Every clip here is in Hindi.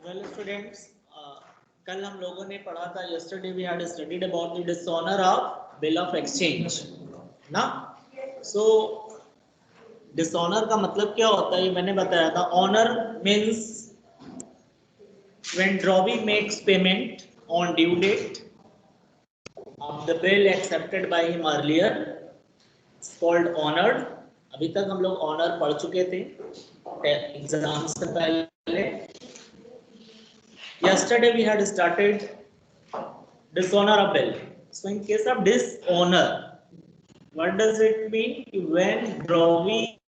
वेल स्टूडेंट्स, कल हम लोगों ने पढ़ा था, yesterday we had studied about the dishonour of bill of exchange ना। सो डिसऑनर का मतलब क्या होता है ये मैंने बताया था। Honour means when drawee makes payment on due date of the bill accepted by him earlier, it's called honoured. अभी तक हम लोग ऑनर पढ़ चुके थे एग्जाम से पहले। Yesterday we had started dishonor of bill. So in case of dishonor, what does it mean? When drawee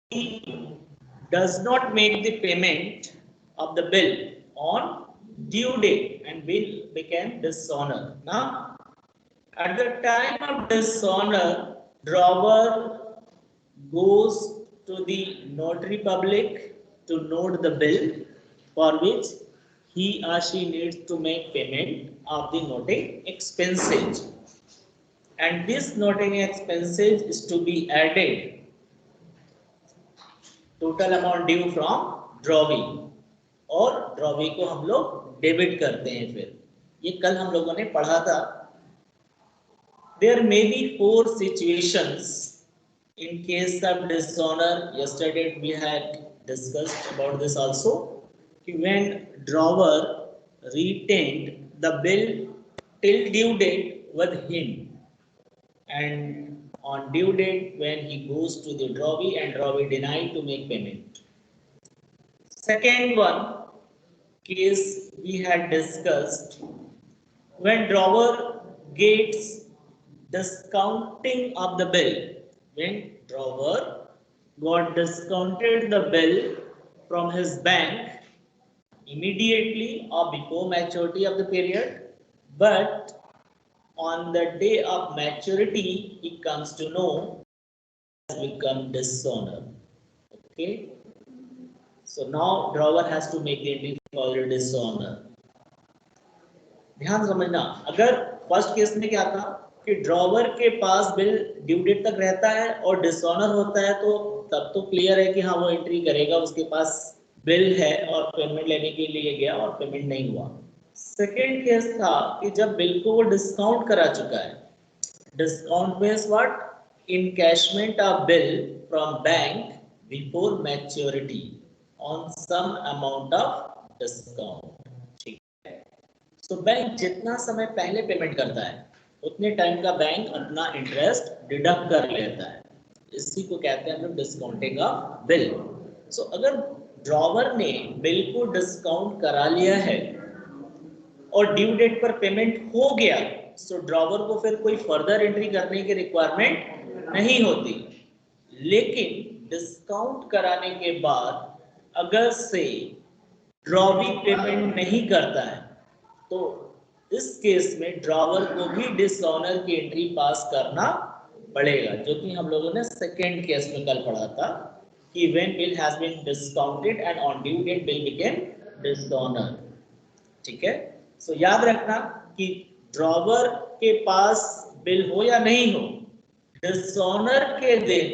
does not make the payment of the bill on due date and bill became dishonor. Now, at the time of dishonor, drawer goes to the notary public to note the bill for which he or she needs to make payment of the noting expenses, and this noting expenses is to be added total amount due from drawee, और ड्रॉवी को हम लोग डेबिट करते हैं। फिर ये कल हम लोगों ने पढ़ा था। There may be 4 situations in case of dishonor. Yesterday we had discussed about this also. When drawer retained the bill till due date with him, and on due date when he goes to the drawee and drawee denied to make payment. Second one case we had discussed, when drawer gets discounting of the bill, when drawer got discounted the bill from his bank immediately or before maturity of the period, but on the day of maturity he comes to know has become dishonor. Okay, so now drawer has to make the entry for dishonor. ध्यान समझना, अगर फर्स्ट केस में क्या था कि ड्रॉवर के पास बिल ड्यू डेट तक रहता है और डिसऑनर होता है, तो तब तो क्लियर है कि हाँ वो एंट्री करेगा, उसके पास बिल है और पेमेंट लेने के लिए गया और पेमेंट नहीं हुआ। सेकेंड केस था कि जब बिल को वो डिस्काउंट करा चुका है। Discount means what? Encashment of bill from bank before maturity on some amount of discount. ठीक है, तो बैंक जितना समय पहले पेमेंट करता है उतने टाइम का बैंक अपना इंटरेस्ट डिडक्ट कर लेता है। इसी को कहते हैं हम लोग डिस्काउंटिंग ऑफ बिल। सो अगर ड्रॉवर ने बिल को डिस्काउंट करा लिया है और ड्यू डेट पर पेमेंट हो गया, सो ड्रॉवर को फिर कोई फर्दर एंट्री करने की रिक्वायरमेंट नहीं होती। लेकिन डिस्काउंट कराने के बाद अगर से ड्रॉवी पेमेंट नहीं करता है, तो इस केस में ड्रॉवर को भी डिसऑनर की एंट्री पास करना पड़ेगा, जो कि हम लोगों ने सेकेंड केस में कल पढ़ा था कि when bill has been discounted and on due date bill became dishonour. ठीक है, सो याद रखना कि ड्रॉवर के पास बिल हो या नहीं हो, डिसऑनर के दिन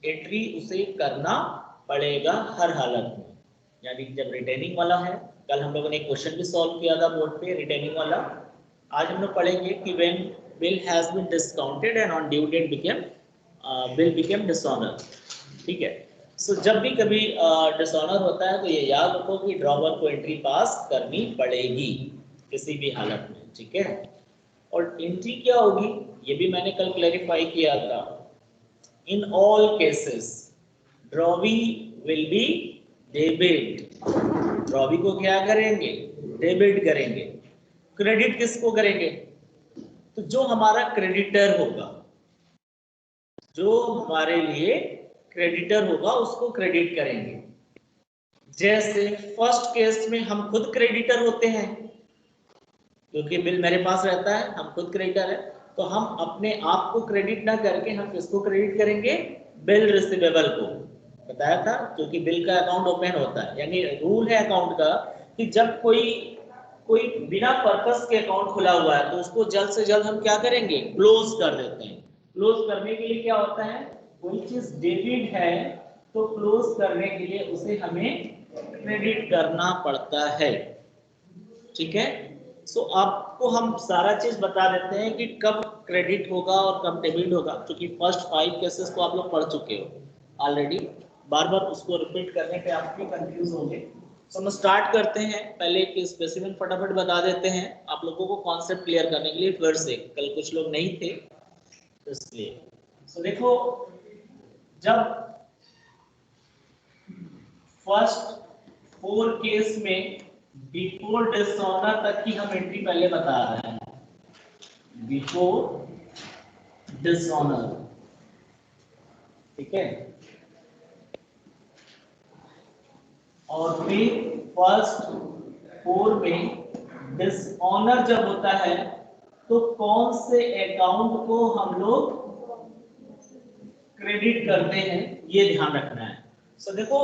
एंट्री उसे करना पड़ेगा हर हालत में। यानी जब रिटेनिंग वाला है, कल हम लोगों ने एक क्वेश्चन भी सॉल्व किया था बोर्ड पे रिटेनिंग वाला। आज हम लोग पढ़ेंगे कि when bill has been discounted and on due date bill became dishonour. ठीक है, सो जब भी कभी डिसऑनर होता है तो ये याद रखो कि ड्रॉवर को एंट्री पास करनी पड़ेगी किसी भी हालत में। ठीक है, और एंट्री क्या होगी ये भी मैंने कल क्लैरिफाई किया था। In all cases drawee will be debit. Drawee को क्या करेंगे? डेबिट करेंगे। क्रेडिट किसको करेंगे? तो जो हमारा क्रेडिटर होगा, जो हमारे लिए क्रेडिटर होगा उसको क्रेडिट करेंगे। जैसे फर्स्ट केस में हम खुद क्रेडिटर होते हैं, क्योंकि बिल मेरे पास रहता है, हम खुद क्रेडिटर है, तो हम अपने आप को क्रेडिट ना करके हम किसको क्रेडिट करेंगे? बिल रिसीवेबल को। बताया था, क्योंकि बिल का अकाउंट ओपन होता है, यानी रूल है अकाउंट का कि जब कोई बिना पर्पस के अकाउंट खुला हुआ है तो उसको जल्द से जल्द हम क्या करेंगे? क्लोज कर देते हैं। क्लोज करने के लिए क्या होता है? कोई चीज डेबिट है तो क्लोज करने के लिए उसे हमें क्रेडिट करना पड़ता है। ठीक है। सो आपको हम सारा चीज बता देते हैं कि कब क्रेडिट होगा और कब डेबिट होगा, क्योंकि फर्स्ट 5 केसेस को आप लोग पढ़ चुके हो ऑलरेडी, बार बार उसको रिपीट करने पे आप भी कंफ्यूज होंगे। तो हम स्टार्ट करते हैं, पहले एक स्पेसिफिक फटाफट बता देते हैं आप लोगों को कॉन्सेप्ट क्लियर करने के लिए, फिर से कल कुछ लोग नहीं थे इसलिए। तो देखो, जब फर्स्ट 4 केस में बिफोर डिसऑनर तक की हम एंट्री पहले बता रहे हैं, बिफोर डिसऑनर, ठीक है। और फिर फर्स्ट 4 में डिसऑनर जब होता है तो कौन से अकाउंट को हम लोग क्रेडिट करते हैं, ये ध्यान रखना है। सो देखो,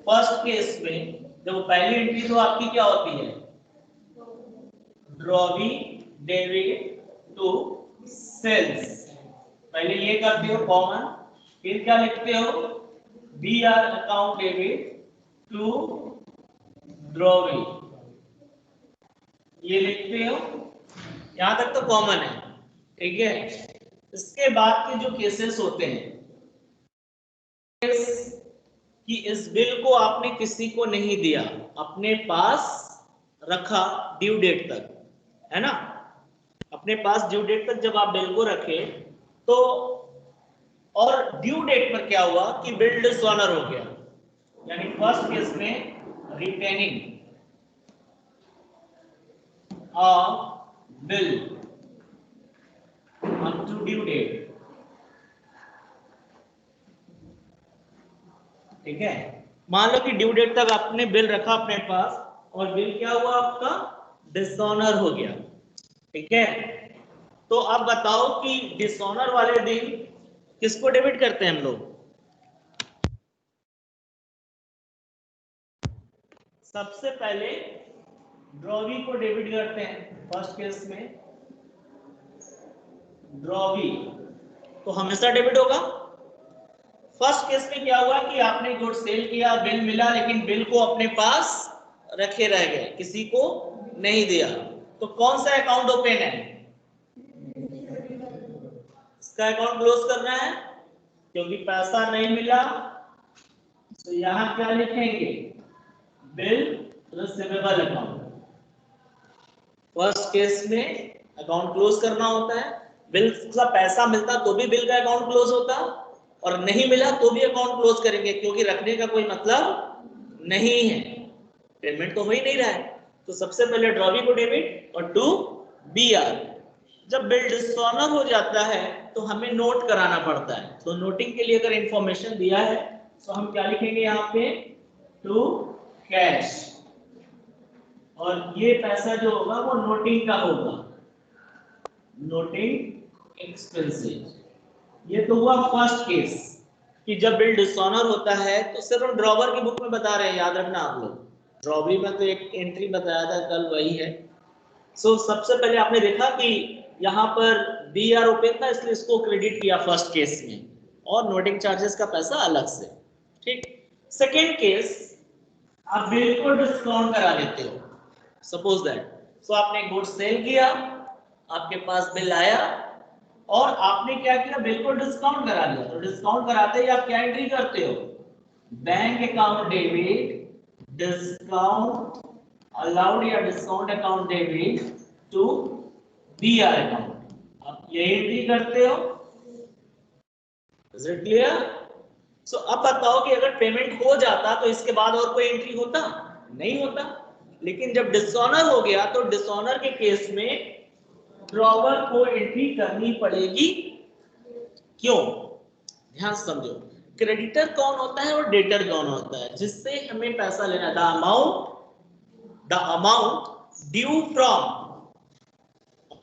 फर्स्ट केस में जब पहली एंट्री तो आपकी क्या होती है, ड्रॉवी डेबिट टू सेल्स, पहले ये करते हो कॉमन, फिर क्या लिखते हो, B R account debit to drawee, ये लिखते हो, यहां तक तो कॉमन है, ठीक है। इसके बाद के जो केसेस होते हैं कि इस बिल को आपने किसी को नहीं दिया, अपने पास रखा ड्यू डेट तक, है ना, अपने पास ड्यू डेट तक जब आप बिल को रखे तो, और ड्यू डेट पर क्या हुआ कि बिल डिसऑनर हो गया, यानी फर्स्ट केस में retaining a bill up to due date, ठीक है। मान लो कि ड्यू डेट तक आपने बिल रखा अपने पास और बिल क्या हुआ आपका, डिसऑनर हो गया, ठीक है। तो अब बताओ कि डिसऑनर वाले दिन किसको डेबिट करते हैं हम लोग, सबसे पहले ड्रॉवी को डेबिट करते हैं फर्स्ट केस में, ड्रॉवी तो हमेशा डेबिट होगा। फर्स्ट केस में क्या हुआ कि आपने गुड सेल किया, बिल मिला, लेकिन बिल को अपने पास रखे रह गए, किसी को नहीं दिया, तो कौन सा अकाउंट ओपन है, इसका अकाउंट क्लोज करना है, क्योंकि पैसा नहीं मिला। तो यहां क्या लिखेंगे, bill receivable account, first case में अकाउंट क्लोज करना होता है, बिल का पैसा मिलता तो भी बिल का अकाउंट क्लोज होता, और नहीं मिला तो भी अकाउंट क्लोज करेंगे, क्योंकि रखने का कोई मतलब नहीं है, पेमेंट तो हो ही नहीं रहा है। तो सबसे पहले ड्रॉवी को डेबिट और टू बी आर। जब बिल डिसऑनर हो जाता है तो हमें नोट कराना पड़ता है, तो नोटिंग के लिए अगर इंफॉर्मेशन दिया है तो हम क्या लिखेंगे यहाँ पे, टू कैश, और ये पैसा जो होगा वो नोटिंग का होगा, नोटिंग एक्सपेंसेस। ये तो हुआ फर्स्ट केस कि जब बिल डिसऑनर होता है, तो सिर्फ हम ड्रॉवर की बुक में बता रहे हैं, याद रखना आप लोग, ड्रॉवरी में तो एक एंट्री बताया था कल, वही है। सो सबसे पहले आपने देखा कि यहाँ पर बी आर ओपन था, इसलिए इसको क्रेडिट किया फर्स्ट केस में, और नोटिंग चार्जेस का पैसा अलग से, ठीक। सेकेंड केस, आप बिल को डिस्काउंट करा लेते हो, सपोज दैट, सो आपने गुड्स सेल किया, आपके पास बिल आया, और आपने क्या किया, बिल को डिस्काउंट करा लिया। तो डिस्काउंट कराते ही आप क्या एंट्री करते हो, bank account debit discount allowed या discount account debit to B R account, आप ये एंट्री करते हो। Is it clear? सो अब बताओ कि अगर पेमेंट हो जाता तो इसके बाद और कोई एंट्री होता, नहीं होता, लेकिन जब डिसऑनर हो गया तो डिसऑनर के केस में ड्रॉवर को एंट्री करनी पड़ेगी। क्यों, ध्यान समझो, क्रेडिटर कौन होता है और डेटर कौन होता है, जिससे हमें पैसा लेना, the amount due from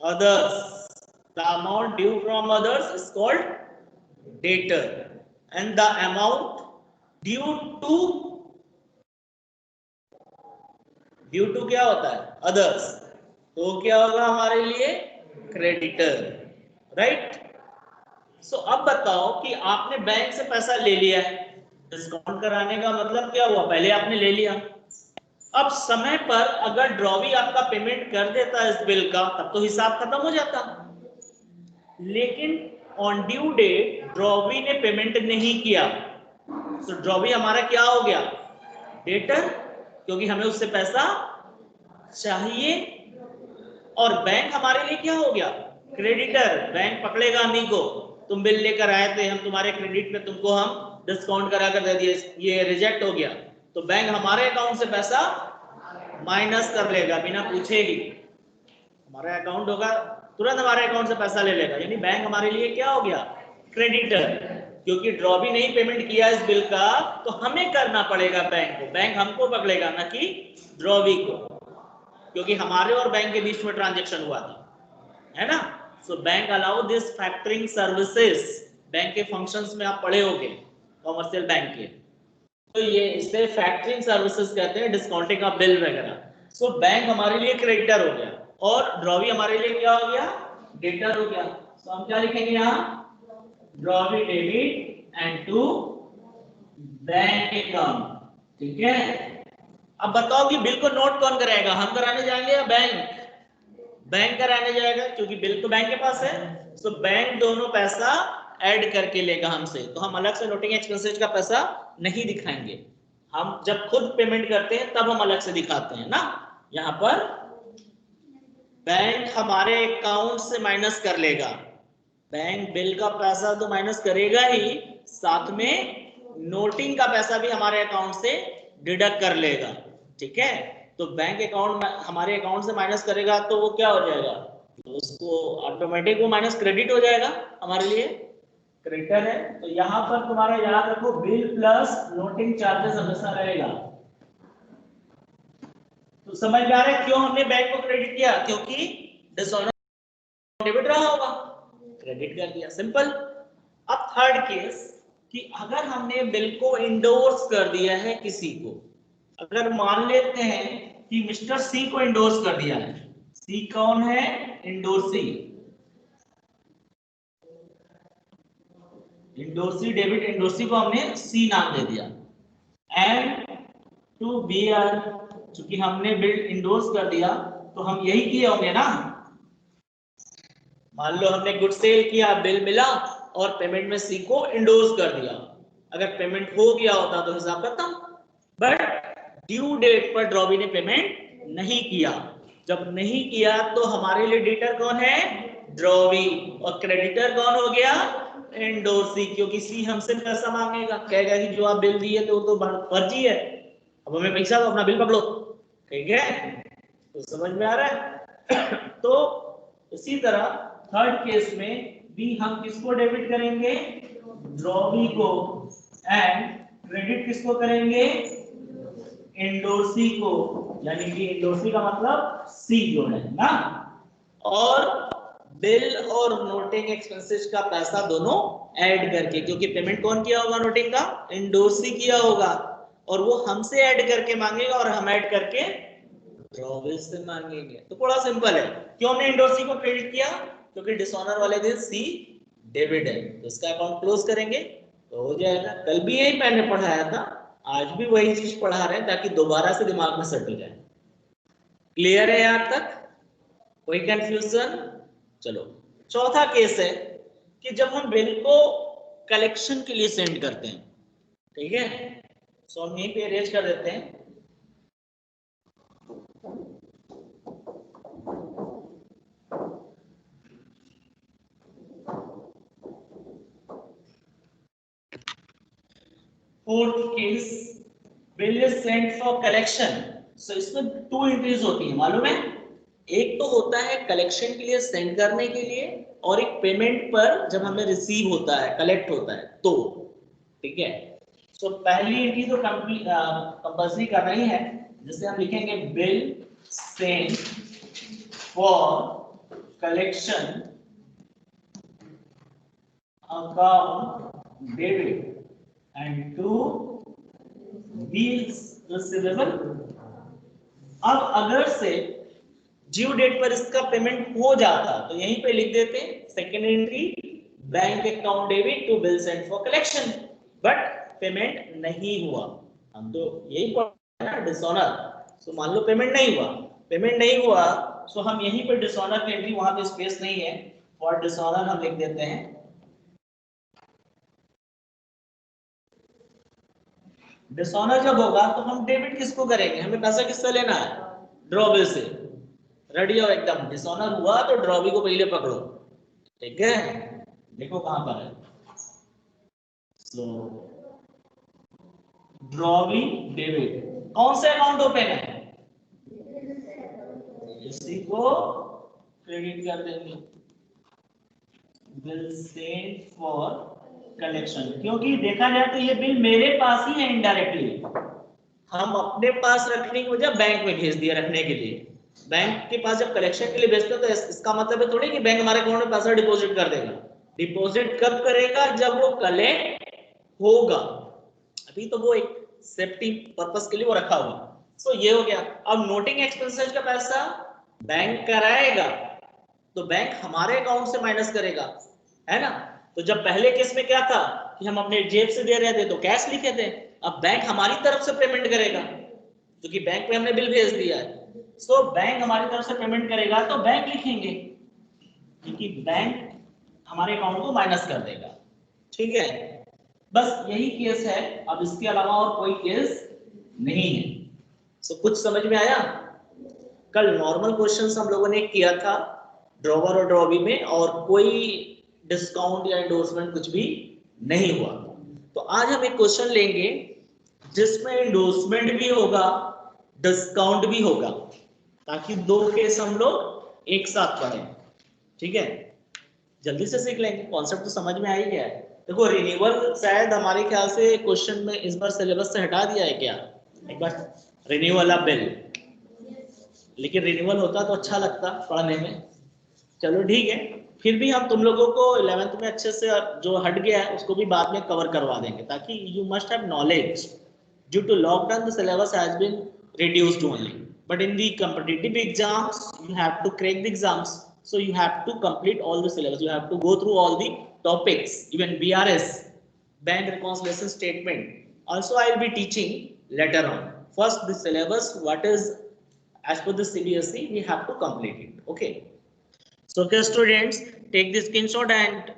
others, the amount due from others is called debtor, and the amount due to क्या होता है, अदर्स, तो क्या होगा हमारे लिए, क्रेडिटर, राइट। सो अब बताओ कि आपने बैंक से पैसा ले लिया है, डिस्काउंट कराने का मतलब क्या हुआ, पहले आपने ले लिया, अब समय पर अगर ड्रॉवी आपका पेमेंट कर देता है इस बिल का, तब तो हिसाब खत्म हो जाता, लेकिन ऑन ड्यू डेट ड्रॉवी ने पेमेंट नहीं किया, तो ड्रॉवी हमारा क्या हो गया, डेटर, क्योंकि हमें उससे पैसा चाहिए। और बैंक हमारे लिए क्या हो गया, क्रेडिटर। बैंक पकड़ेगा हम ही को, तुम बिल लेकर आए थे, हम तुम्हारे क्रेडिट में तुमको हम डिस्काउंट करा कर दे दिए, ये रिजेक्ट हो गया, तो बैंक हमारे अकाउंट से पैसा माइनस कर लेगा बिना पूछे ही। हमारा अकाउंट होगा, तुरंत हमारे अकाउंट से पैसा ले लेगा, यानी बैंक हमारे लिए क्या हो गया, क्रेडिटर। क्योंकि ड्रॉवी नहीं पेमेंट किया इस बिल का, तो हमें करना पड़ेगा बैंक को, बैंक हमको पकड़ेगा ना कि ड्रॉवी को, क्योंकि हमारे और बैंक के बीच में ट्रांजेक्शन हुआ था, है ना। So bank allow this factoring services, bank के फंक्शंस में आप पढ़े होंगे कॉमर्शियल बैंक के, तो ये इसे फैक्टरिंग सर्विसेज कहते हैं, डिस्काउंटिंग ऑफ बिल वगैरह। सो बैंक हमारे लिए क्रेडिटर हो गया और ड्रॉवी हमारे लिए क्या हो गया, डेटर हो गया। तो हम क्या लिखेंगे यहाँ, drawee debit and to bank account, ठीक है। अब बताओ कि बिल को नोट कौन कराएगा, हम कराने जाएंगे या बैंक, बैंक कराने जाएगा, क्योंकि बिल तो बैंक के पास है। सो बैंक दोनों पैसा ऐड करके लेगा हमसे, तो हम अलग से नोटिंग एक्सपेंसेस का पैसा नहीं दिखाएंगे, हम जब खुद पेमेंट करते हैं तब हम अलग से दिखाते हैं ना। यहाँ पर बैंक हमारे अकाउंट से माइनस कर लेगा, बैंक बिल का पैसा तो माइनस करेगा ही, साथ में नोटिंग का पैसा भी हमारे अकाउंट से डिडक्ट कर लेगा, ठीक है। तो बैंक अकाउंट हमारे अकाउंट से माइनस करेगा तो वो क्या हो जाएगा, तो उसको ऑटोमेटिक वो माइनस क्रेडिट हो जाएगा, हमारे लिए क्रेडिटर है। तो यहाँ पर तुम्हारा याद रखो, बिल प्लस नोटिंग चार्जेस हमेशा रहेगा। तो समझ में आ रहा है क्यों हमने बैंक को क्रेडिट किया, क्योंकि डिसऑनर डेबिट रहा होगा, क्रेडिट कर दिया, सिंपल। अब थर्ड केस, कि अगर हमने बिल को इंडोर्स कर दिया है किसी को, अगर मान लेते हैं कि मिस्टर सी को इंडोर्स कर दिया है, सी कौन है, इंडोर्सी, इंडोर्सी डेबिट, इंडोर्सी को हमने सी नाम दे दिया, एंड टू बी आर, चूंकि हमने बिल इंडोर्स कर दिया तो हम यही किए होंगे ना, मान लो हमने गुड सेल किया, बिल मिला और पेमेंट में सी को इंडोर्स कर दिया, अगर पेमेंट हो गया होता तो हिसाब खत्म, बट ड्यू डेट पर ड्रॉवी ने पेमेंट नहीं किया, जब नहीं किया तो हमारे लिए डेटर कौन है, ड्रॉवी, और क्रेडिटर कौन हो गया, इंडोर्सी, क्योंकि सी हमसे पैसा मांगेगा, कहेगा कि जो आप बिल दिए तो वो तो फर्जी है, अब हमें पैसा दो, अपना बिल पकड़ो, ठीक है। तो समझ में आ रहा है तो इसी तरह थर्ड केस में भी हम किसको डेबिट करेंगे, ड्रॉवी को, एंड क्रेडिट किसको करेंगे, इंडोर्सी को, यानी कि इंडोर्सी का मतलब सी जो है ना, और बिल और नोटिंग एक्सपेंसेस का पैसा दोनों ऐड करके, क्योंकि पेमेंट कौन किया होगा नोटिंग का, इंडोर्सी किया होगा, और वो हमसे ऐड करके मांगेगा और हम ऐड करके ड्रॉवी से मांगेंगे। तो बड़ा सिंपल है, क्यों हमने इंडोर्सी को क्रेडिट किया, क्योंकि डिसऑनर वाले दिन सी डेबिट है, तो इसका अकाउंट क्लोज करेंगे तो हो जाएगा। कल भी यही मैंने पढ़ाया था, आज भी वही चीज पढ़ा रहे हैं ताकि दोबारा से दिमाग में सेट हो जाए। क्लियर है यहाँ तक, कोई कंफ्यूजन? चलो चौथा केस है कि जब हम बिल को कलेक्शन के लिए सेंड करते हैं, ठीक है, सो हम यहीं पे अरेंज कर देते हैं, fourth case, bill is sent for collection. So इसमें टू एंट्रीज होती है, मालूम है, एक तो होता है कलेक्शन के लिए सेंड करने के लिए, और एक पेमेंट पर जब हमें रिसीव होता है, कलेक्ट होता है तो, ठीक है। सो पहली एंट्री तो कंपल्सरी करना ही है, जिससे हम लिखेंगे bill send for collection account debit and to bills receivable. अब अगर से ड्यू डेट पर इसका पेमेंट हो जाता तो यहीं पे लिख देते second entry, bank account debit to bill send for collection, but payment नहीं हुआ, हम तो यही पढ़ा डिसऑनर, सो मान लो पेमेंट नहीं हुआ, सो हम यहीं पे डिसऑनर की एंट्री, वहां पे स्पेस नहीं है, फॉर डिसऑनर हम लिख देते हैं डिसऑनर जब होगा तो हम डेबिट किसको करेंगे, हमें पैसा किससे लेना है, ड्रॉबिल से। रेडी हो एकदम, डिसऑनर हुआ तो ड्रॉबी को पहले पकड़ो, ठीक है। देखो कहां पर है, सो ड्रॉबी डेबिट, कौन से अकाउंट ओपन है, इसी को क्रेडिट कर देंगे, बिल सेंड फॉर कलेक्शन, क्योंकि देखा जाए तो ये बिल मेरे पास ही है इनडायरेक्टली, हम अपने पास रखने की वजह बैंक में भेज दिया रखने के लिए। बैंक के पास जब कलेक्शन के लिए भेजते हैं तो इसका मतलब है थोड़ी कि बैंक हमारे अकाउंट में पैसा डिपॉजिट कर देगा। डिपॉजिट कब करेगा, जब वो कलेक्ट होगा, अभी तो वो एक सेफ्टी पर्पस के लिए वो रखा हुआ। सो ये हो गया। अब नोटिंग एक्सपेंसेस का पैसा बैंक कराएगा तो बैंक हमारे अकाउंट से माइनस करेगा, है ना। तो जब पहले केस में क्या था कि हम अपने जेब से दे रहे थे तो कैश लिखे थे, अब बैंक हमारी तरफ से पेमेंट करेगा क्योंकि बैंक में हमने बिल भेज दिया है। सो बैंक हमारी तरफ से पेमेंट करेगा तो बैंक लिखेंगे क्योंकि बैंक हमारे अकाउंट को माइनस कर देगा, ठीक है। बस यही केस है, अब इसके अलावा और कोई केस नहीं है। सो कुछ समझ में आया। कल नॉर्मल क्वेश्चंस हम लोगों ने किया था ड्रॉवर और ड्रॉबी में, और कोई डिस्काउंट या एंडोर्समेंट कुछ भी नहीं हुआ। तो आज हम एक क्वेश्चन लेंगे जिसमें एंडोर्समेंट भी होगा, डिस्काउंट भी होगा, ताकि दो केस हम लोग एक साथ पढ़ें, ठीक है। जल्दी से सीख लेंगे, कॉन्सेप्ट तो समझ में आ ही गया है। देखो रिन्यूअल शायद हमारे ख्याल से क्वेश्चन में इस बार सिलेबस से हटा दिया है क्या, एक बार रिन्यूअल ऑफ बिल, लेकिन रिन्यूअल होता तो अच्छा लगता पढ़ने में। चलो ठीक है, फिर भी हम तुम लोगों को 11th में अच्छे से जो हट गया है उसको भी बाद में कवर करवा देंगे, ताकि you must have knowledge. Due to lockdown the syllabus has been reduced only, but in the competitive exams you have to crack the exams, so you have to complete all the syllabus, you have to go through all the topics, even BRS, bank reconciliation statement also I will be teaching later on. First the syllabus, what is as per the CBSE, we have to complete it, okay. So okay students, take the screenshot and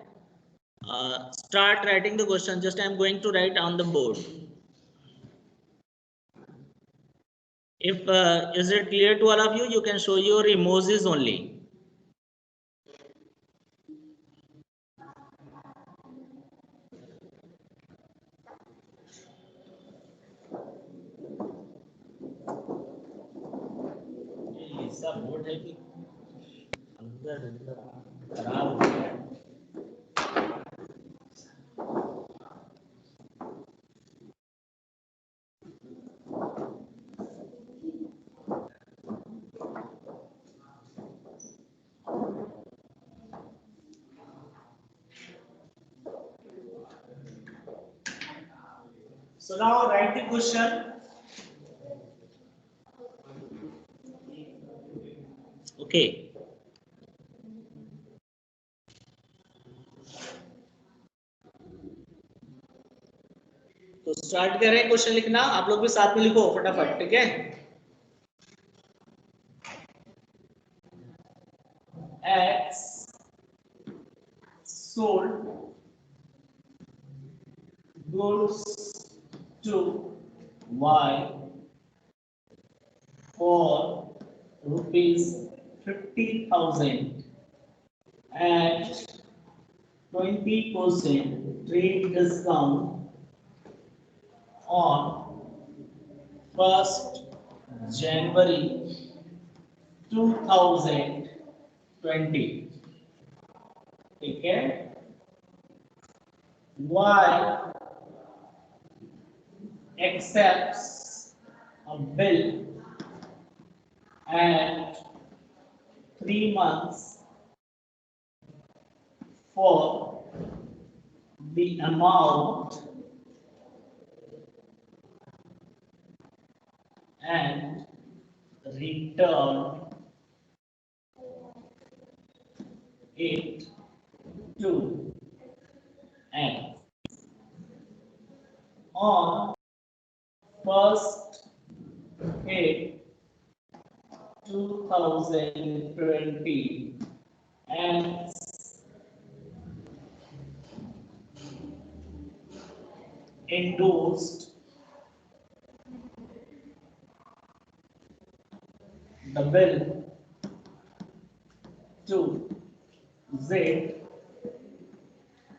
start writing the question. Just I am going to write on the board. If is it clear to all of you, you can show your emojis only. ये ऐसा बोर्ड है कि अंदर खराब हो गया है। So now write the question. Okay. तो स्टार्ट करें क्वेश्चन लिखना, आप लोग भी साथ में लिखो फटाफट, ठीक है। X sold goods to Y for rupees 50,000 at 20% trade discount on 1st January 2020, ठीक है। Y accepts a bill at 3 months for the amount and return it to X on 1st 2020 and endorsed the bill to Z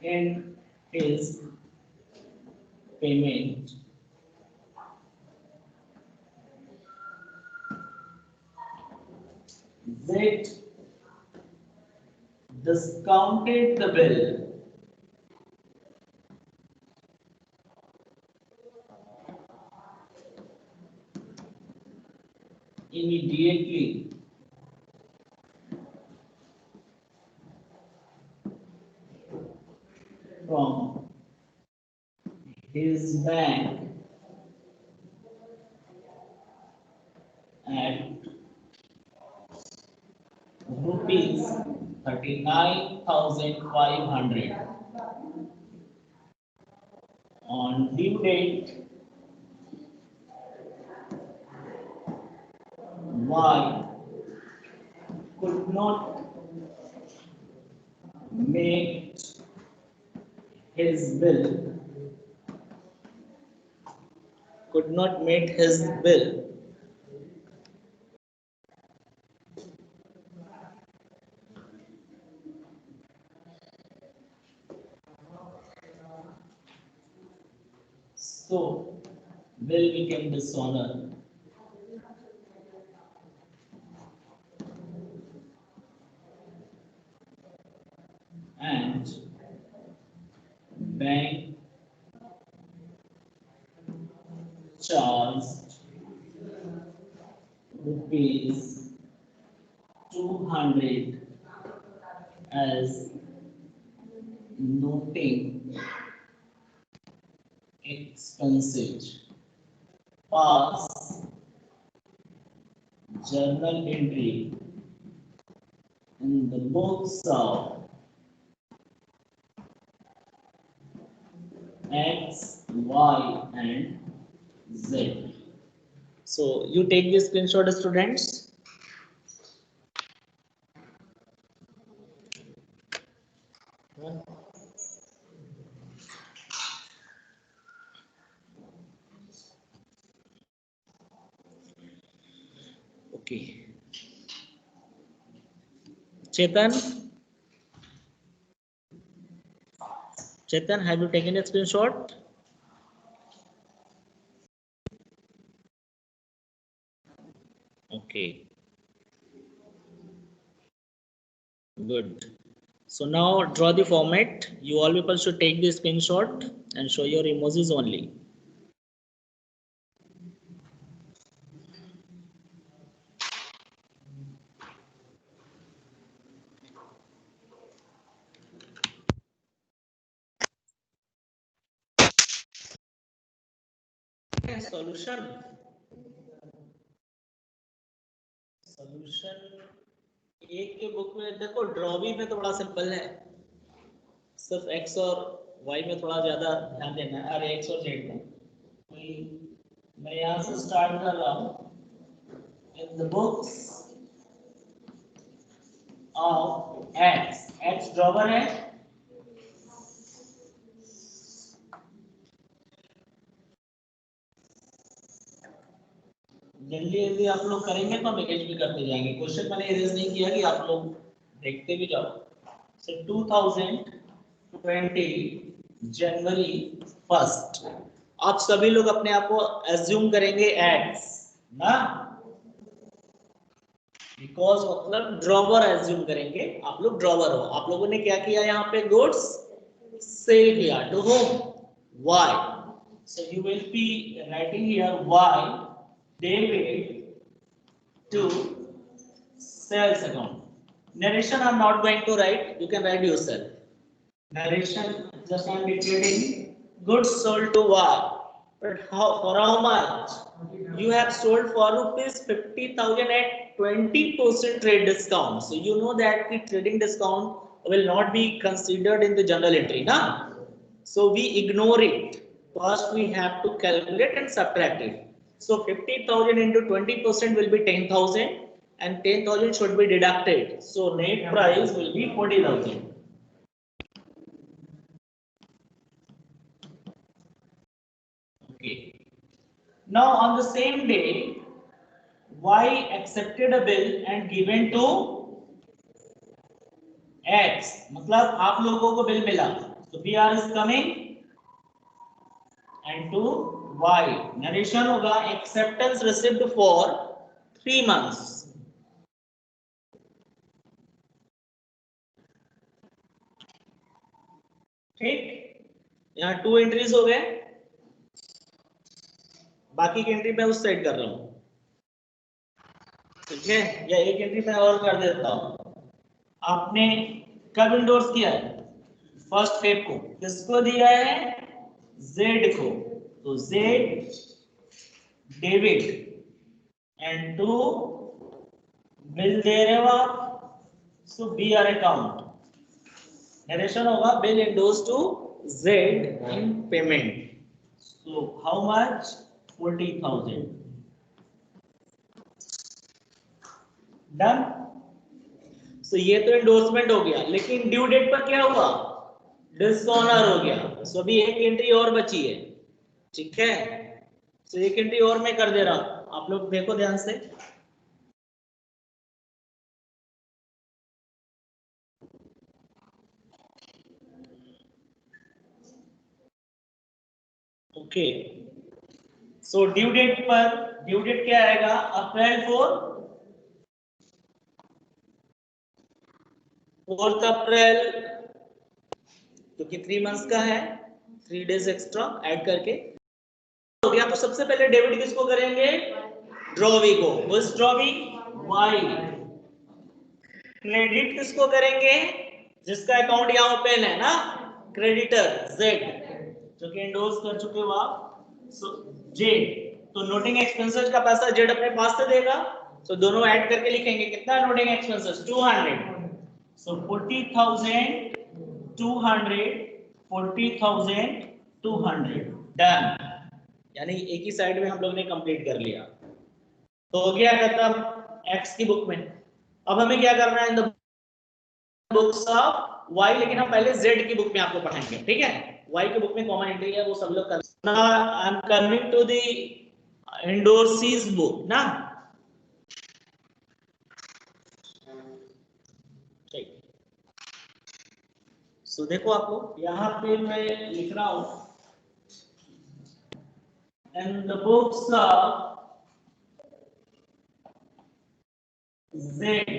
in his payment. Z discounted the bill immediately from his bank at rupees 39,500 on due date Y could not make his bill could not meet his bill. So bill became dishonor and bank charged rupees 200 as noting expenses. Pass journal entry in the books of X, Y, and Z. So you take this screenshot, students. Okay. Chetan, Chetan, have you taken a screenshot? Okay, good. So now draw the format. You all people should take the screenshot and show your emojis only. Solution. Solution एक के बुक में देखो ड्रॉवी में तो बड़ा सिंपल है, सिर्फ एक्स और वाई में थोड़ा ज्यादा ध्यान देना है, अरे एक्स और जेड में। मैं यहाँ से स्टार्ट कर रहा हूँ। इन the books of x, x drawer है, जल्दी जल्दी आप लोग करेंगे तो हम एच भी करते जाएंगे। क्वेश्चन मैंने इरेज नहीं किया कि आप लोग देखते भी जाओ। सो 2020 जनवरी 1 आप सभी लोग अपने आप को एज्यूम करेंगे एक्स ना, बिकॉज मतलब ड्रॉवर एज्यूम करेंगे, आप लोग ड्रॉवर हो। आप लोगों ने क्या किया यहाँ पे, गुड्स सेल किया to whom Y, so you will be writing here Y David to sales account. Narration I'm not going to write, you can write yourself. Narration just I am dictating. Goods sold to Y. But for how much? You have sold for rupees 50,000 at 20% trade discount. So you know that the trading discount will not be considered in the journal entry, na? So we ignore it. First we have to calculate and subtract it. So 50,000 into 20% will be 10,000 and 10,000 should be deducted. So net price will be 40,000. Okay. Now on the same day, Y accepted a bill and given to X. मतलब आप लोगों को बिल मिला, so BR is coming and to Y. Narration होगा acceptance received for 3 months. ठीक, यहाँ 2 एंट्रीज हो गए, बाकी की एंट्री मैं उस साइड कर रहा हूं, ठीक है, या एक एंट्री मैं और कर देता हूं। आपने कब इंडोर्स किया है? फर्स्ट फेब को। किसको दिया है? जेड को। तो Z debit and to bill दे रहे हो आप, so B R account. Narration होगा bill endorse to Z in payment. So how much? 40,000। Done. So ये तो एंडोर्समेंट हो गया, लेकिन ड्यू डेट पर क्या हुआ? डिसऑनर हो गया। सो अभी एक एंट्री और बची है, ठीक है। सो एक एंट्री और मैं कर दे रहा हूं, आप लोग देखो ध्यान से। ओके, सो ड्यू डेट पर, ड्यू डेट क्या आएगा? अप्रैल 4 अप्रैल, क्योंकि 3 मंथ्स का है, 3 डेज एक्स्ट्रा ऐड करके हो गया। तो सबसे पहले डेबिट किसको करेंगे? ड्रॉवी को। उस ड्रॉवी वाई। क्रेडिट किसको करेंगे? जिसका अकाउंट यहाँ ओपन है ना, क्रेडिटर जेड, जो कि एंडोर्स कर चुके हो आप, सो जेड। तो नोटिंग एक्सपेंसेस का पैसा जेड अपने पास से देगा, तो दोनों ऐड करके लिखेंगे कितना नोटिंग एक्सपेंसेस? 200। सो 40,000 200, 40,000 200। डन। यानी एक ही साइड में हम लोग ने कंप्लीट कर लिया। तो हो गया खत्म एक्स की बुक में। अब हमें क्या करना है in the books of Y, लेकिन हम पहले जेड की बुक में आपको पढ़ाएंगे, ठीक है। वाई की बुक में कॉमन एंट्री है, वो सब लोग कर। Now I am coming to the endorsee's book ना। ठीक, सो देखो आपको यहाँ पे मैं लिख रहा हूं in the books of Z.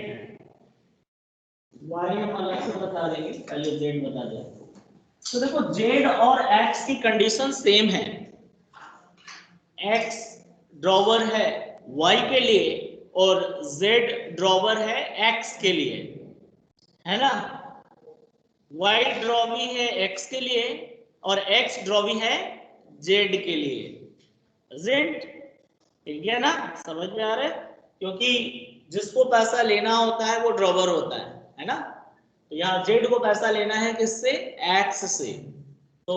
Y हम अलग से बता देंगे, पहले जेड बता दें। तो देखो जेड और एक्स की कंडीशन सेम है। एक्स ड्रॉवर है वाई के लिए और जेड ड्रॉवर है एक्स के लिए, है ना। वाई ड्रॉवी है एक्स के लिए और एक्स ड्रॉवी है जेड के लिए। जेड, ठीक है ना, समझ में आ रहा है? क्योंकि जिसको पैसा लेना होता है वो ड्रॉवर होता है ना। तो यहाँ जेड को पैसा लेना है किससे? एक्स से। तो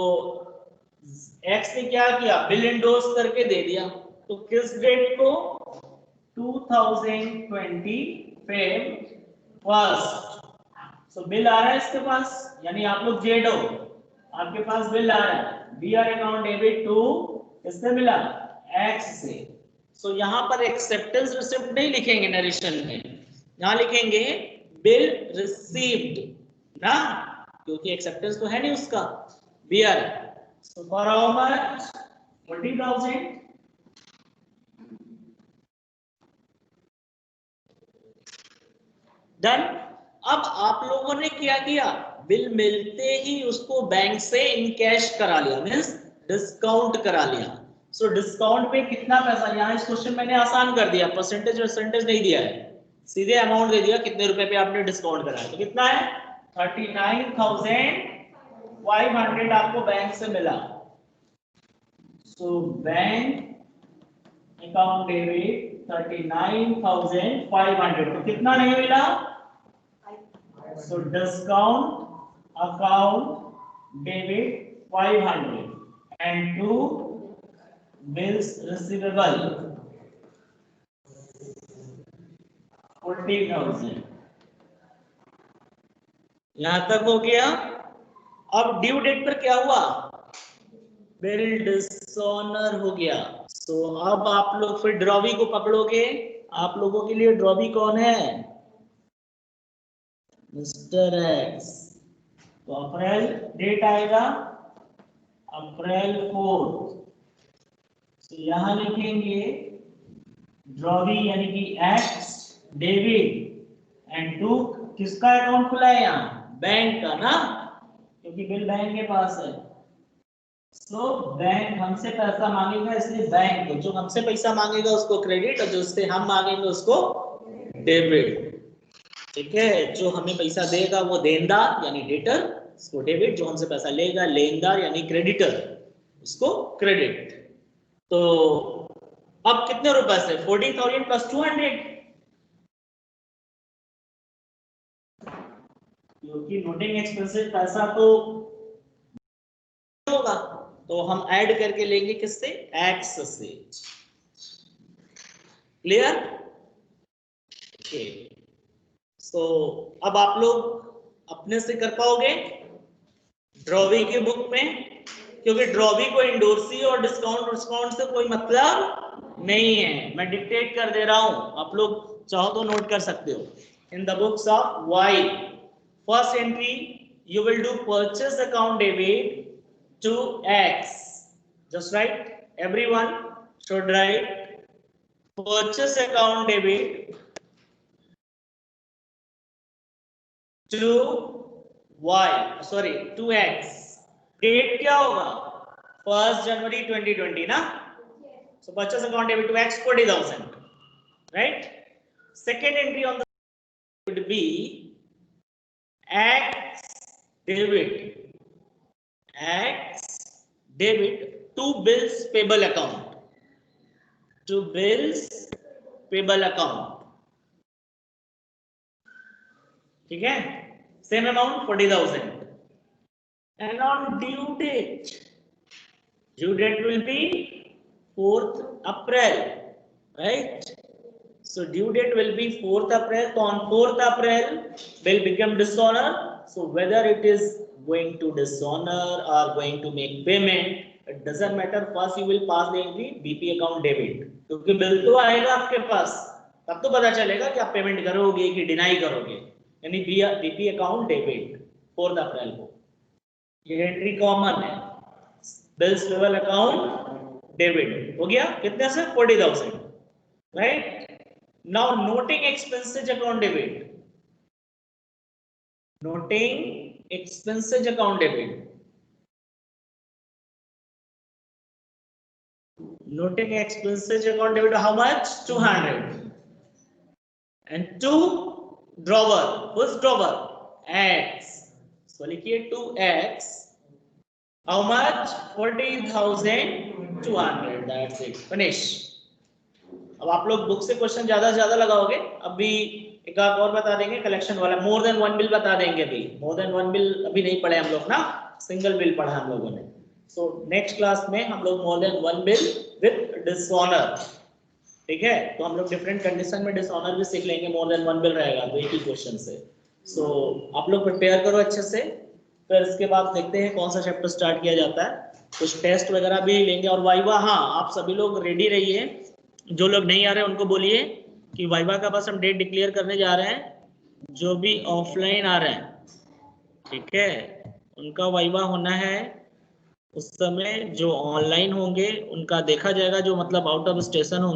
एक्स ने क्या किया? बिल इंडोर्स करके दे दिया। तो किस डेट को? 2020 फर्स्ट। सो बिल आ रहा है इसके पास, यानी आप लोग जेड हो, आपके पास बिल आ रहा है। B R account debit to किससे मिला? एक्स से। सो यहाँ पर एक्सेप्टेंस रिसिप्ट नहीं लिखेंगे नरेशन में, यहाँ लिखेंगे बिल रिसीव्ड ना, क्योंकि एक्सेप्टेंस तो है नहीं उसका। B R. So for how much? 40,000। Done. अब आप लोगों ने क्या किया? बिल मिलते ही उसको बैंक से इन कैश करा लिया, मींस डिस्काउंट करा लिया। सो डिस्काउंट पे कितना पैसा? यहाँ इस क्वेश्चन मैंने आसान कर दिया, परसेंटेज परसेंटेज नहीं दिया है, सीधे अमाउंट दे दिया कितने रुपए पे आपने डिस्काउंट कराया। तो कितना है? 39,500 आपको बैंक से मिला। So bank account debit 39,500। तो कितना नहीं मिला? So discount account debit 500 and to bills receivable 40,000। यहां तक हो गया। अब ड्यू डेट पर क्या हुआ, बिल डिसऑनर हो गया। सो अब आप लोग फिर ड्रॉवी को पकड़ोगे। आप लोगों के लिए ड्रॉवी कौन है, मिस्टर एक्स। तो अप्रैल डेट आएगा अप्रैल 4। तो यहां लिखेंगे ड्रॉवी यानी कि एक्स डेबिट एंड टू, किसका अकाउंट खुला है यहाँ, बैंक का ना, क्योंकि बिल बैंक के पास है। तो बैंक हमसे पैसा मांगेगा, इसलिए बैंक को, जो हमसे पैसा मांगेगा उसको क्रेडिट और जो उससे हम मांगेंगे उसको डेबिट। ठीक है, जो हमें पैसा देगा वो देनदार यानी डेटर, उसको डेबिट, जो हमसे पैसा लेगा लेनदार यानी क्रेडिटर, उसको क्रेडिट। तो अब कितने रुपए से, 40,000 प्लस 200, क्योंकि नोटिंग एक्सपेंसेस पैसा तो होगा, तो हम ऐड करके लेंगे किससे, एक्स से। क्लियर? ओके। सो अब आप लोग अपने से कर पाओगे ड्रॉवी की बुक में, क्योंकि ड्रॉवी को इंडोर्सी और डिस्काउंट से कोई मतलब नहीं है। मैं डिक्टेट कर दे रहा हूं, आप लोग चाहो तो नोट कर सकते हो। In the books of Y, first entry you will do purchase account debit to X. Just write, everyone should write purchase account debit to Y, sorry to X. Date क्या होगा, 1 January 2020 ना। So purchase account debit to X 40,000, right? Second entry on the would be X debit, X debit to bills payable account, to bills payable account, ठीक है, same amount 40,000, and on due date will be 4th April, right? So due date will be 4th April. So on 4th April will become dishonor. So whether it is going to dishonor or going to make payment, it doesn't matter. First you will pass the entry BP account debit, क्योंकि बिल तो आएगा आपके पास, तब तो पता चलेगा कि आप पेमेंट करोगे कि डिनाई करोगे, यानी BP अकाउंट डेबिट 4th अप्रैल को। ये एंट्री कॉमन है, बिल्स पेबल अकाउंट डेबिट हो गया, कितने से, 40,000, right? Now noting expenses account debit, noting expenses account debit, noting expenses account debit, how much, 200, and to drawer, whose drawer, X. So लिखिए 2X, how much, 40,200, that's it, finish. अब आप लोग बुक से क्वेश्चन ज्यादा से ज्यादा लगाओगे, अभी एक और बता देंगे कलेक्शन वाला, मोर देन वन बिल बता देंगे। अभी मोर देन वन बिल अभी नहीं पढ़े हम लोग ना, सिंगल बिल पढ़ा हम लोगों ने। सो नेक्स्ट क्लास में हम लोग more than one bill with dishonour, ठीक है? तो हम लोग डिफरेंट कंडीशन में डिसऑनर भी सीख लेंगे, मोर देन वन बिल रहेगा तो एक ही क्वेश्चन से। सो आप लोग प्रिपेयर करो अच्छे से, फिर इसके बाद देखते हैं कौन सा चैप्टर स्टार्ट किया जाता है, कुछ टेस्ट वगैरह भी लेंगे और वाइवा। हाँ, आप सभी लोग रेडी रहिए, जो लोग नहीं आ रहे हैं उनको बोलिए कि वाइवा का बस हम डेट डिक्लेयर करने जा रहे हैं, जो भी ऑफलाइन आ रहे हैं, ठीक है, उनका वाइवा होना है उस समय, जो ऑनलाइन होंगे उनका देखा जाएगा, जो मतलब आउट ऑफ स्टेशन होंगे